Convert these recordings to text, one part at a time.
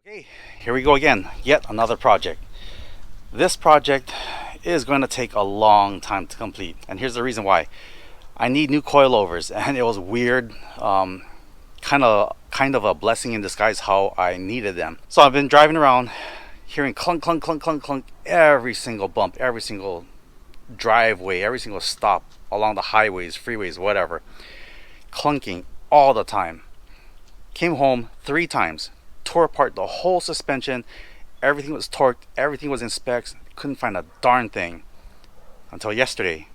Okay, here we go again. Yet another project. This project is going to take a long time to complete, and here's the reason why. I need new coilovers, and it was weird, kind of a blessing in disguise how I needed them. So I've been driving around, hearing clunk, clunk, clunk, clunk, clunk, every single bump, every single driveway, every single stop along the highways, freeways, whatever, clunking all the time. Came home 3 times. Tore apart the whole suspension. Everything was torqued, everything was in specs. Couldn't find a darn thing until yesterday.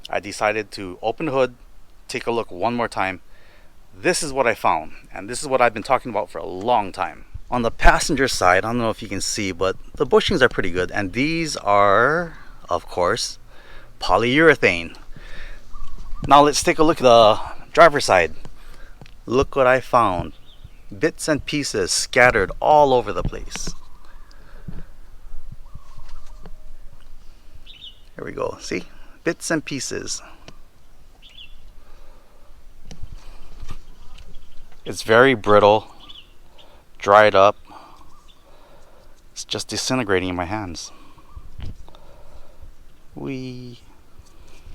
I decided to open the hood, take a look one more time. This is what I found, and this is what I've been talking about for a long time. On the passenger side, I don't know if you can see, but the bushings are pretty good, and these are, of course, polyurethane. Now let's take a look at the driver's side. Look what I found. Bits and pieces scattered all over the place. Here we go. See? Bits and pieces. It's very brittle, dried up. It's just disintegrating in my hands. And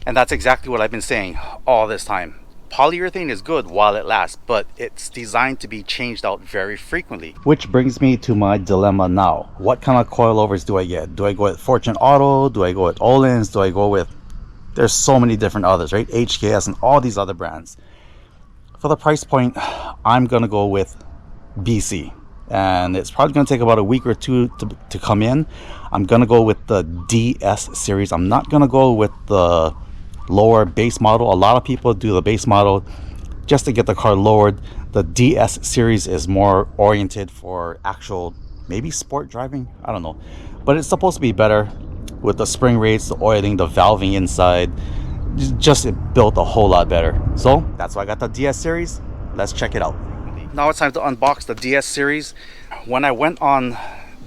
that's exactly what I've been saying all this time. Polyurethane is good while it lasts, but it's designed to be changed out very frequently. Which brings me to my dilemma now. What kind of coilovers do I get? Do I go with Fortune Auto? Do I go with Olin's? Do I go with... There's so many different others, right? HKS and all these other brands. For the price point, I'm going to go with BC. And it's probably going to take about a week or two to come in. I'm going to go with the DS series. I'm not going to go with the lower base model. A lot of people do the base model just to get the car lowered. The DS series is more oriented for actual, maybe sport driving, I don't know, but it's supposed to be better with the spring rates, the oiling, the valving inside. Just it built a whole lot better. So that's why I got the DS series. Let's check it out. Now it's time to unbox the DS series. When I went on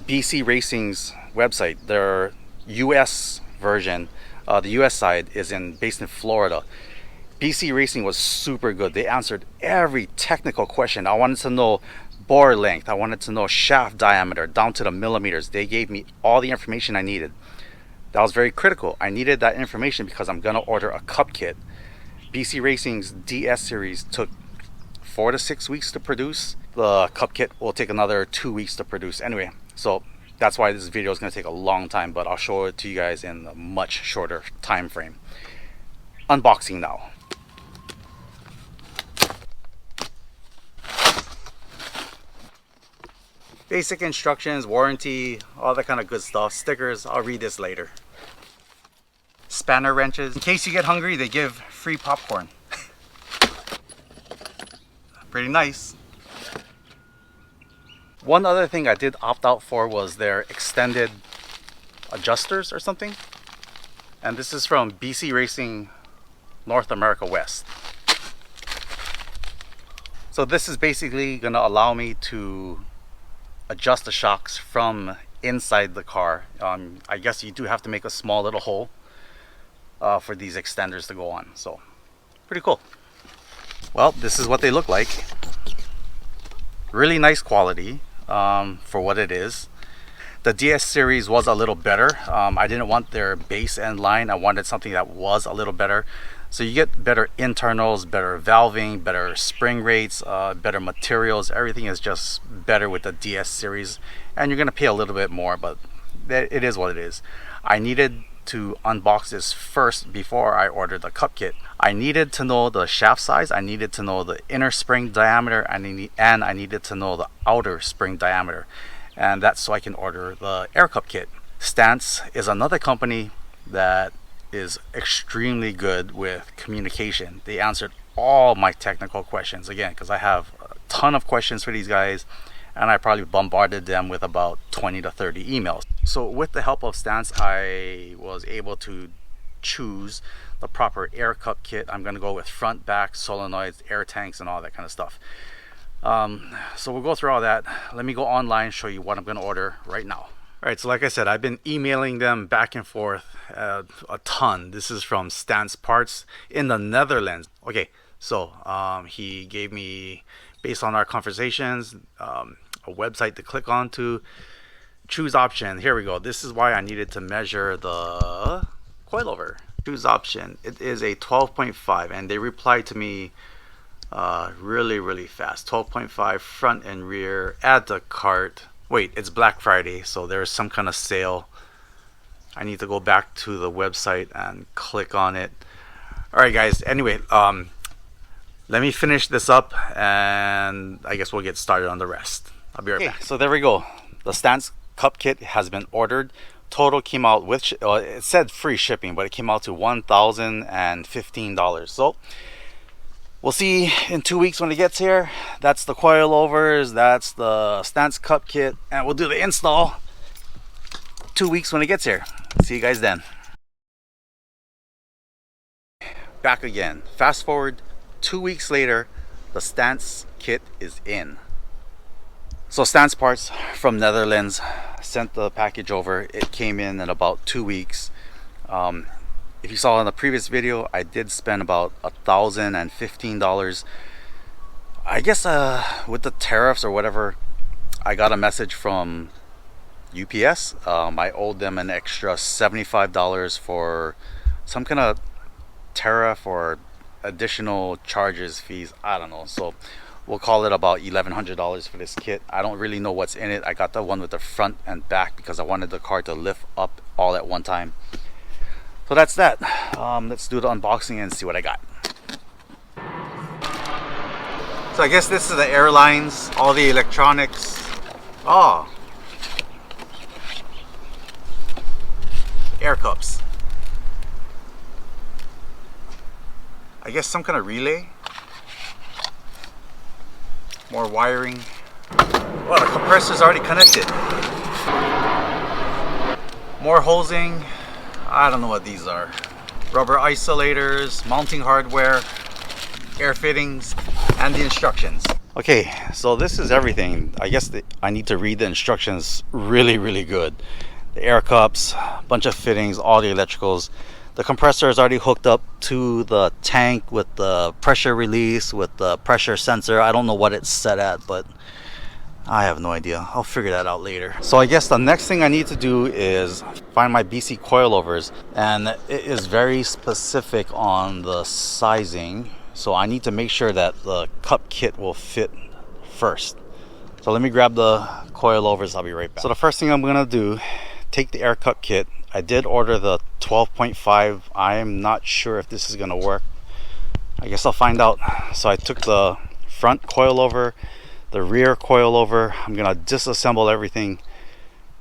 BC Racing's website, their US version, the US side is based in Florida. BC Racing was super good. They answered every technical question. I wanted to know bore length. I wanted to know shaft diameter down to the millimeters. They gave me all the information I needed. That was very critical. I needed that information because I'm going to order a cup kit. BC Racing's DS series took 4 to 6 weeks to produce. The cup kit will take another 2 weeks to produce. Anyway, so that's why this video is going to take a long time, but I'll show it to you guys in a much shorter time frame. Unboxing now. Basic instructions, warranty, all that kind of good stuff. Stickers, I'll read this later. Spanner wrenches. In case you get hungry, they give free popcorn. Pretty nice. One other thing I did opt out for was their extended adjusters or something. And this is from BC Racing North America West. So this is basically going to allow me to adjust the shocks from inside the car. I guess you do have to make a small little hole for these extenders to go on. So pretty cool. Well, this is what they look like. Really nice quality. For what it is. The DS series was a little better. I didn't want their base end line. I wanted something that was a little better. So you get better internals, better valving, better spring rates, better materials. Everything is just better with the DS series, and you're gonna pay a little bit more, but it is what it is. I needed to unbox this first before I ordered the cup kit. I needed to know the shaft size, I needed to know the inner spring diameter, and I needed to know the outer spring diameter, and that's so I can order the Aircup kit. Stance is another company that is extremely good with communication. They answered all my technical questions, again, because I have a ton of questions for these guys, and I probably bombarded them with about 20 to 30 emails. So with the help of Stance, I was able to choose the proper Aircup kit. I'm going to go with front, back, solenoids, air tanks, and all that kind of stuff. So we'll go through all that. Let me go online and show you what I'm going to order right now. All right, so like I said, I've been emailing them back and forth a ton. This is from Stance Parts in the Netherlands. Okay, so he gave me, based on our conversations, a website to click on to choose option. Here we go. This is why I needed to measure the coilover. Choose option. It is a 12.5, and they replied to me really fast. 12.5 front and rear. Add to cart. Wait, it's Black Friday, so there's some kind of sale. I need to go back to the website and click on it. Alright guys, anyway, let me finish this up and I guess we'll get started on the rest. I'll be right back. So there we go. The stance cup kit has been ordered. Total came out with, it said free shipping, but it came out to $1,015. So we'll see in 2 weeks when it gets here. That's the coilovers, that's the stance cup kit, and we'll do the install 2 weeks when it gets here. See you guys then. Back again. Fast forward 2 weeks later, the stance kit is in. So stance parts from Netherlands, sent the package over. It came in about 2 weeks. If you saw in the previous video, I did spend about $1,015. I guess with the tariffs or whatever, I got a message from UPS. I owed them an extra $75 for some kind of tariff or additional charges, fees, I don't know. So we'll call it about $1,100 for this kit. I don't really know what's in it. I got the one with the front and back because I wanted the car to lift up all at one time. So that's that. Let's do the unboxing and see what I got. So I guess this is the airlines, all the electronics. Oh, air cups. I guess some kind of relay. More wiring. Well, the compressor's already connected. More hosing. I don't know what these are. Rubber isolators, mounting hardware, air fittings, and the instructions. Okay, so this is everything. I guess I need to read the instructions really good. The air cups, bunch of fittings, all the electricals. The compressor is already hooked up to the tank with the pressure release, with the pressure sensor. I don't know what it's set at, but I have no idea. I'll figure that out later. So I guess the next thing I need to do is find my BC coilovers, and it is very specific on the sizing. So I need to make sure that the cup kit will fit first. So let me grab the coilovers. I'll be right back. So the first thing I'm gonna do, take the Aircup kit. I did order the 12.5. I am not sure if this is gonna work. I guess I'll find out. So I took the front coilover, the rear coilover. I'm gonna disassemble everything,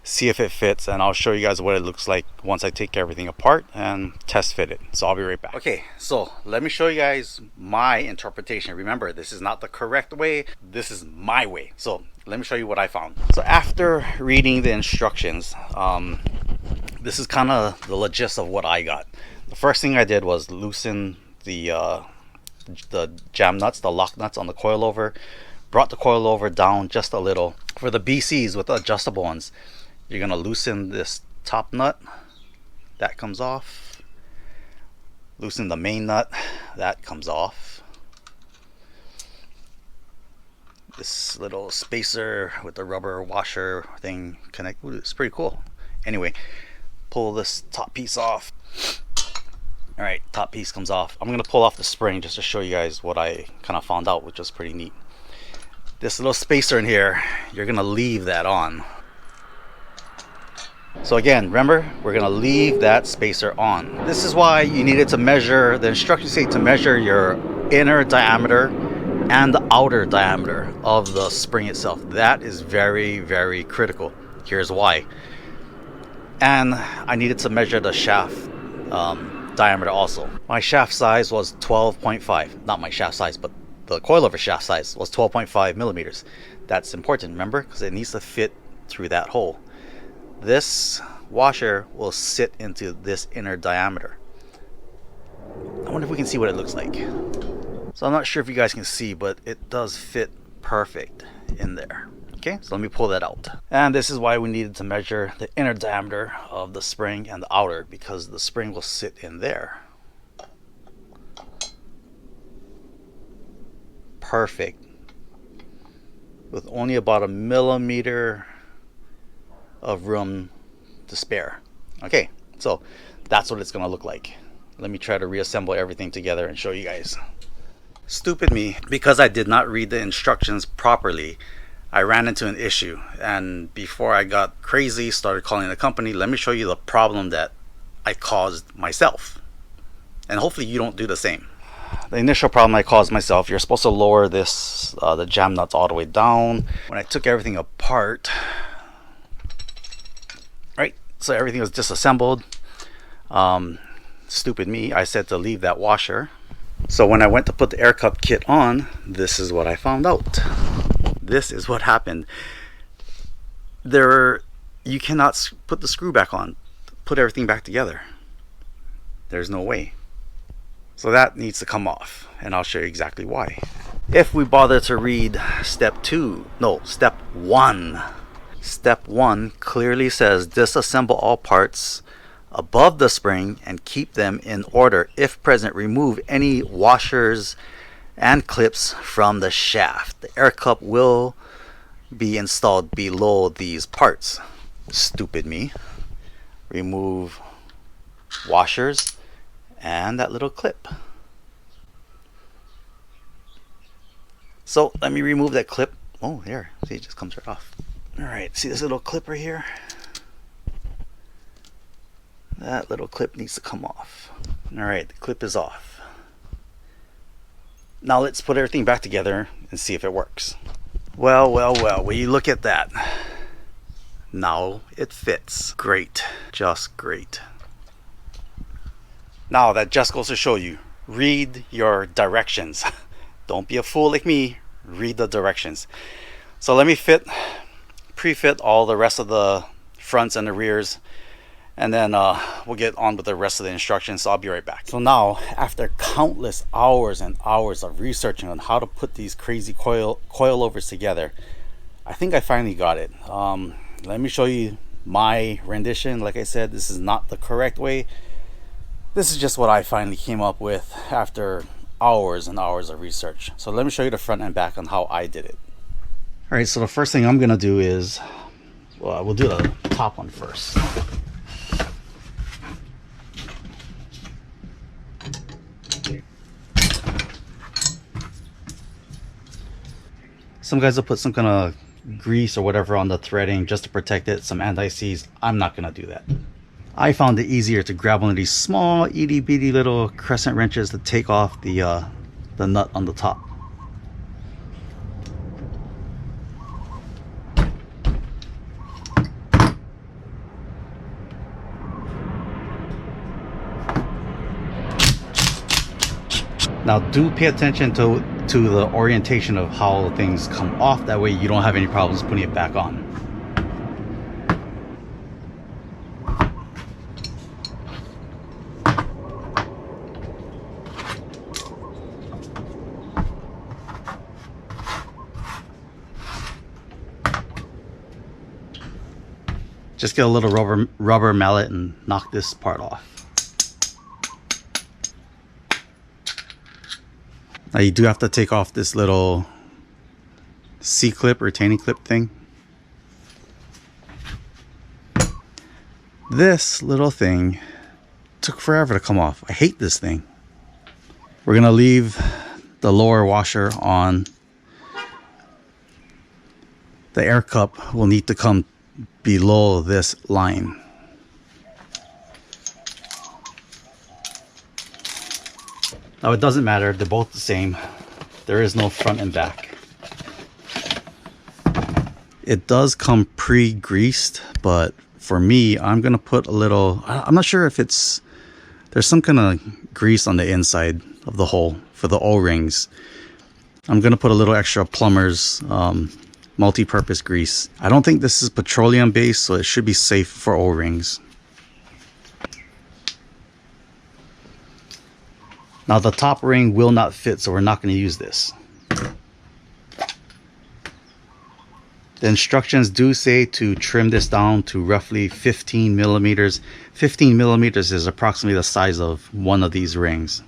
see if it fits, and I'll show you guys what it looks like once I take everything apart and test fit it. So I'll be right back. Okay, so let me show you guys my interpretation. Remember, this is not the correct way, this is my way. So let me show you what I found. So after reading the instructions, this is kind of the gist of what I got. The first thing I did was loosen the jam nuts, the lock nuts on the coilover. Brought the coilover down just a little. For the BCs with the adjustable ones, you're gonna loosen this top nut, that comes off. Loosen the main nut, that comes off. This little spacer with the rubber washer thing connect. Ooh, it's pretty cool. Anyway, pull this top piece off. All right, top piece comes off. I'm gonna pull off the spring just to show you guys what I kind of found out, which was pretty neat. This little spacer in here, you're gonna leave that on. So again, remember, we're gonna leave that spacer on. This is why you needed to measure, the instructions say to measure your inner diameter and the outer diameter of the spring itself. That is very critical. Here's why. And I needed to measure the shaft diameter also. My shaft size was 12.5. Not my shaft size, but the coilover shaft size was 12.5 millimeters. That's important, remember, because it needs to fit through that hole. This washer will sit into this inner diameter. I wonder if we can see what it looks like. So I'm not sure if you guys can see, but it does fit perfect in there. Okay, so let me pull that out. And this is why we needed to measure the inner diameter of the spring and the outer, because the spring will sit in there. Perfect. with only about a millimeter of room to spare. Okay, so that's what it's gonna look like. Let me try to reassemble everything together and show you guys. Stupid me, because I did not read the instructions properly, I ran into an issue, and before I got crazy, started calling the company. Let me show you the problem that I caused myself, and hopefully you don't do the same. The initial problem I caused myself, you're supposed to lower this the jam nuts all the way down. When I took everything apart, right, so everything was disassembled. Stupid me, I said to leave that washer. So when I went to put the Aircup kit on, this is what I found out. This is what happened. You cannot put the screw back on, put everything back together. There's no way. So that needs to come off, and I'll show you exactly why. If we bother to read step 1. Step 1 clearly says disassemble all parts above the spring and keep them in order. If present, remove any washers and clips from the shaft. The air cup will be installed below these parts. Stupid me. Remove washers and that little clip. So let me remove that clip. Oh, there. See, it just comes right off. Alright, see this little clip right here? That little clip needs to come off. Alright, the clip is off. Now let's put everything back together and see if it works. Well, will you look at that? Now it fits. Great. Just great. Now that just goes to show you, read your directions. Don't be a fool like me. Read the directions. So let me pre-fit all the rest of the fronts and the rears, and then we'll get on with the rest of the instructions. So I'll be right back. So now, after countless hours and hours of researching on how to put these crazy coilovers together, I think I finally got it. Let me show you my rendition. Like I said, this is not the correct way. This is just what I finally came up with after hours and hours of research. So let me show you the front and back on how I did it. All right, so the first thing I'm gonna do is, well, we'll do the top one first. Some guys will put some kind of grease or whatever on the threading just to protect it, some anti-seize. I'm not gonna do that. I found it easier to grab one of these small itty bitty little crescent wrenches to take off the nut on the top. Now do pay attention to the orientation of how things come off. That way you don't have any problems putting it back on. Just get a little rubber mallet and knock this part off. Now you do have to take off this little C-clip, retaining clip thing. This little thing took forever to come off. I hate this thing. We're gonna leave the lower washer on. The air cup will need to come below this line. Now it doesn't matter, they're both the same. There is no front and back. It does come pre-greased, but for me, I'm gonna put a little, I'm not sure if there's some kind of grease on the inside of the hole for the O-rings. I'm gonna put a little extra plumber's multi-purpose grease. I don't think this is petroleum based, so it should be safe for O-rings. Now the top ring will not fit, so we're not going to use this. The instructions do say to trim this down to roughly 15 millimeters. 15 millimeters is approximately the size of one of these rings.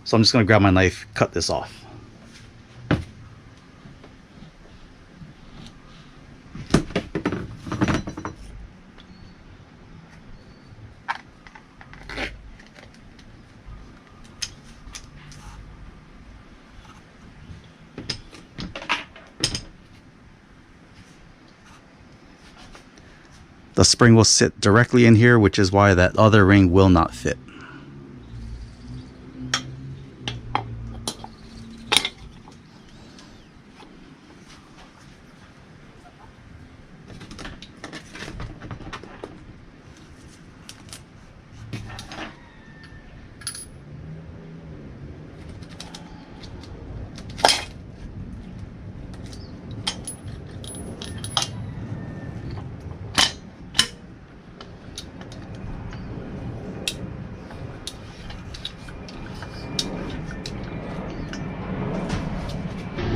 So I'm just going to grab my knife, cut this off. the spring will sit directly in here, which is why that other ring will not fit.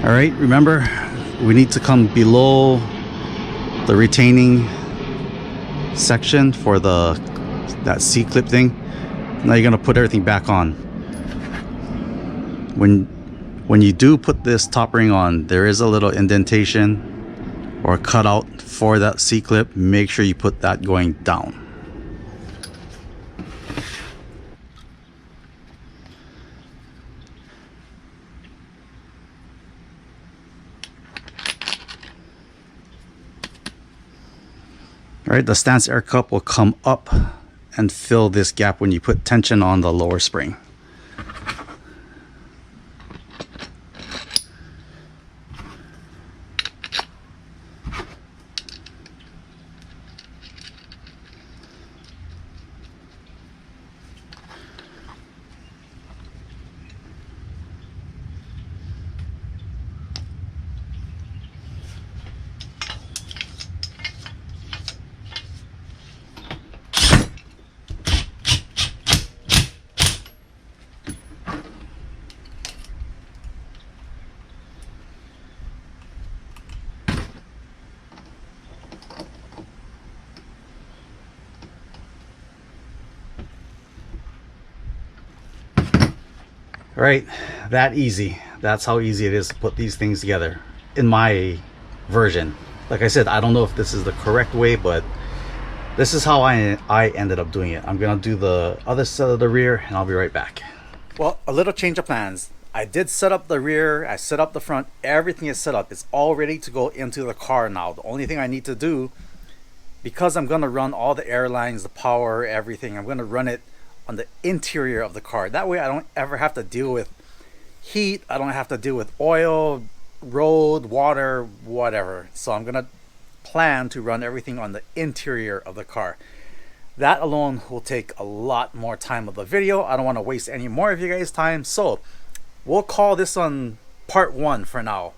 All right, remember, we need to come below the retaining section for that C-clip thing. Now you're gonna put everything back on. When you do put this top ring on, there is a little indentation or cutout for that C-clip. Make sure you put that going down. All right, the stance air cup will come up and fill this gap when you put tension on the lower spring. Right, that easy. That's how easy it is to put these things together in my version. Like I said, I don't know if this is the correct way, but this is how I ended up doing it. I'm gonna do the other side of the rear and I'll be right back. Well, a little change of plans. I did set up the rear, I set up the front, everything is set up. It's all ready to go into the car now. The only thing I need to do, because I'm gonna run all the air lines, the power, everything, I'm gonna run it on the interior of the car. That way I don't ever have to deal with heat, I don't have to deal with oil, road, water, whatever. So I'm gonna plan to run everything on the interior of the car. That alone will take a lot more time of the video. I don't want to waste any more of you guys' time, so we'll call this on part 1 for now,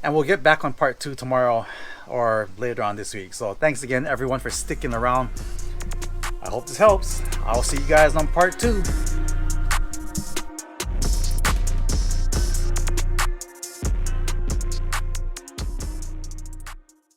and we'll get back on part 2 tomorrow or later on this week. So thanks again everyone for sticking around. I hope this helps. I'll see you guys on part 2.